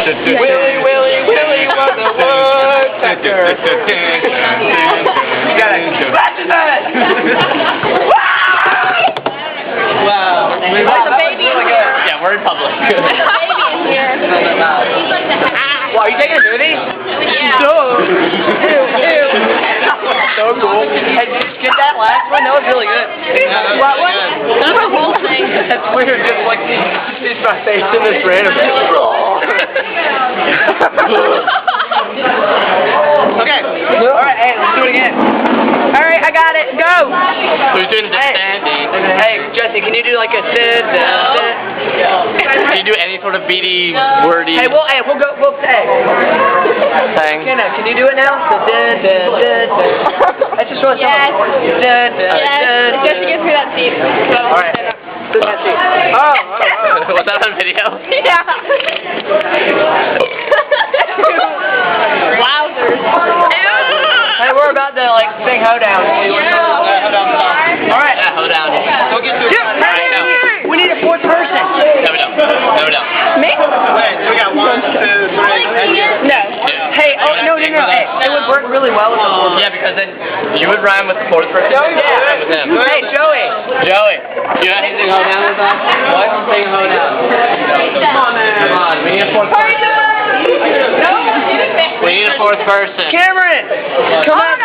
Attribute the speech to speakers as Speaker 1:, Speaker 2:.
Speaker 1: Willy, Willy, Willy was a woodpecker. You gotta scratch his head. Wow.
Speaker 2: There's a baby in here.
Speaker 1: Yeah, we're in public.
Speaker 2: There's a baby in here.
Speaker 1: Wow, are you taking a movie?
Speaker 2: Yeah.
Speaker 1: So, ew. So cool. Hey, did you just get that last one? That was really good.
Speaker 2: What one? That's the whole thing.
Speaker 1: That's weird, just like see my face in this random. Okay. Alright, hey, let's do it again. Alright, I got it. Go!
Speaker 3: Who's doing this?
Speaker 1: Hey, Jesse, can you do like a
Speaker 3: Can you do any sort of beady, wordy?
Speaker 1: Hey, we'll say.
Speaker 3: Thing?
Speaker 1: Can you do it now? That's just what it's
Speaker 2: Yes. Just to get through that seat.
Speaker 1: Alright. Oh.
Speaker 3: Was that on video?
Speaker 2: Yeah. Wowzers.
Speaker 1: Hey, we're about to like sing hoedown. Alright.
Speaker 3: Yeah, hold down. Don't get too excited right now.
Speaker 1: We need a fourth person.
Speaker 3: No, we don't. No, we don't.
Speaker 2: Me?
Speaker 3: Wait, so we got 1, 2, 3.
Speaker 2: No.
Speaker 1: Hey, no. Hey, it would work really well with the fourth person.
Speaker 3: Yeah, because then you would rhyme with the fourth person.
Speaker 1: Joey,
Speaker 3: and I would rhyme with him.
Speaker 1: Hey, Joey.
Speaker 3: Joey, you know how to sing hold down with us? What? Sing hold down. Come on, we need a fourth person. We need a fourth person.
Speaker 1: Cameron! Come on.